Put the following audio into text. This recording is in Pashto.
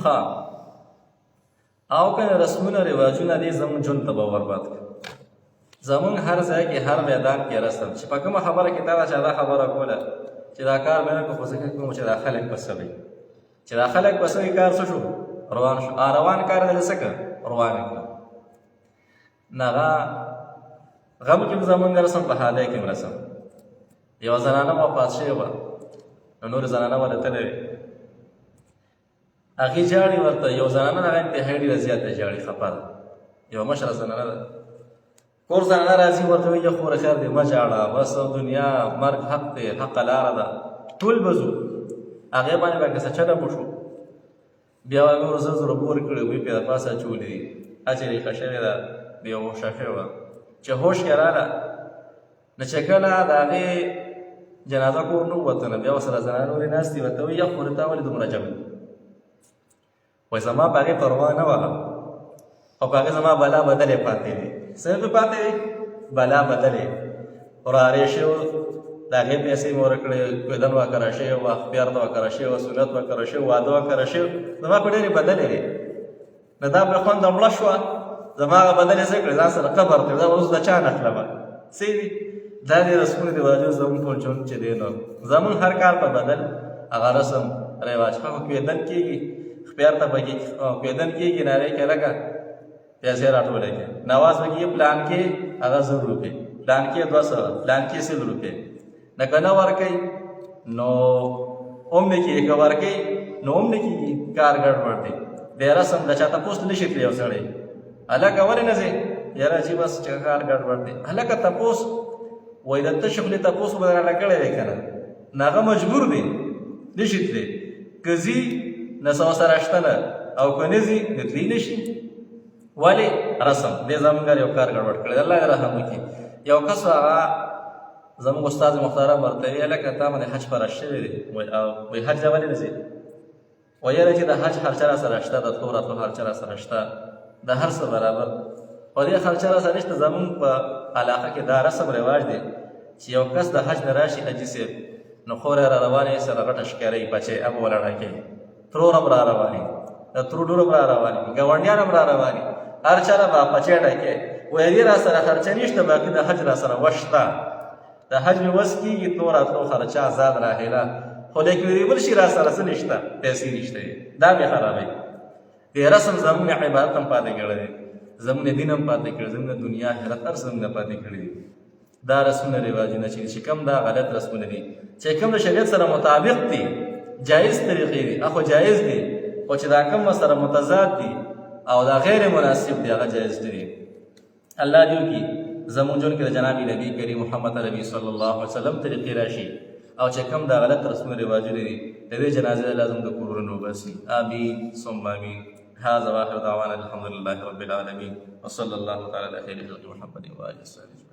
ښه او کنه رسمونه رواجونه دي زموږ ژوند ته به برباد کړي. زموږ هر ځای کې هر میدان کې رسم چې په کومه خبره کې تا چا دا خبره کوله چې دا کار مې نه کړو، خو زه کوم چې دا خلک بس وي چې دا خلک بس وي کار څه شو روان شو. روان کار دې څه کړ روان یې کړ. نه غم کې زموږ رسم په حاله کې رسم. یوه زنانه وفات شوې وه، نو نورې زنانه ورتلې وې، هغې جاړي ورته. یو زنانه هغه انتهایي ډېره زیاته جاړي، خفه ده، یوه مشره زنانه ده. کور زنانه راځي ورته وایي یا خوره خیر دی مه جاړه، بس دنیا مرګ حق دی، حقه لاره ده، ټول به ځو. هغې باندې به کیسه چډه وشو. بیا وایي نور زر زره پورې کړي وي پې د پاسه اچولي دي، هسې ریښه شوې ده، بې هوشه شوې وه. چې هوش کې راغله نو چې کله د هغې جنازه کور نه ووتله، بیا ورسره زنانه نورې ناستې ورته وایي یا خورې تا ولې دومره جمع وایي زما په هغې پروا نه وه، او په هغې زما بلا بدلې پاتې دي. څه پې پاتې دي؟ بلا بدلې ورارې شوي، د هغې پیسې مې ورکړې، کویدن وکره شوې وه، اختیار ته وکره شوې وه، سنت وکره شوې، واده وکره شوې، زما په ډېرې بدلې وې. نو دا پرې خونده مړه شوه، زما هغه بدلې څه کړې ځان سره قبر ته دا اوس د چا نښلمه څه دي. دا دې رسمونه رواجونه زموږ ټول ژوند چې دی نو زموږ هر کار په بدل هغه رسم رواج. هغه کویدن کېږي، اختیار ته به کویدن کېږي، نارې کې لکه پیسې راټولې کې، نواز به کېږي پلان کې هغه 100 روپۍ، پلان کې 200، پلان کې 100 روپۍ. نه که نه ورکوي نو هم نه کېږي، که ورکوي نو هم نه کېږي، کار ګډوډ دی. د رسم د چا تپوس نه شي ترې یو سړی هلکه ولې نه ځې؟ یاره چې بس چې کار ګډوډ دی. هلکه تپوس وایي د تشې خولې تپوس به درنه کړی دی که نه، نو هغه مجبور دی نه شي تللی. که ځي نو څه ورسره شته نه، او که نه ځي نو تللی نه شي. ولې رسم دې زموږ یو کار ګډوډ کړی دی. الله دې رحم وکړي. یو کس هغه زموږ استاد محترم ورته ویې هلکه تا باندې حج فرض شوی دی، وایي حج ته ولې نه ځې؟ وایي یاره چې د حج خرچه را سره شته، د تلو راتلو خرچه را سره شته، د هر څه برابر، او دې خرچه را سره نشته. زموږ په علاقه کې دا رسم رواج دی چې یو کس د حج نه راشي حاجي صاحب، نو خور یې را روانې سره غټه ښکاري بچی اب ولړه کوي، ترور هم را روانې، د ترور ډور هم را روانې، ګاونډیان هم را روانې، هر چا را به پچی ډکې. وایي دې را سره خرچه نشته، باقي د حج را سره وشته، د حج مې وس کېږي، تلو راتلو خرچه آزاد راهیله، خو لیکن دې بل شي را سره څه نشته، پیسې نشته، دا مې خرابوي. دې رسم زموږ عبادت هم پاتې کړی دی، زموږ دین هم پاتې کړی، زموږ دنیا آخرت هر څه زموږ پاتې کړي دي. دا رسمونه رواجونه چې کوم دا غلط رسمونه دي چې کوم د شریعت سره مطابق دي، جایز طریقې دي، اخو جایز دي، خو چې دا کوم سره متضاد دي او دا غیر مناسب دي هغه جایز دي. الله دې وکړي زموږ ژوند کې د جناب نبی کریم محمد عربي صلی الله علیه وسلم طریقې راشي، او چې کوم دا غلط رسمونه رواجونه دي د دې جنازې لازم د کورونو وباسي. آمین ثم آمین. هذا واخر دعوانا الحمد لله رب العالمين، وصلى الله تعالى على خير خلق محمد وآله وصحبه.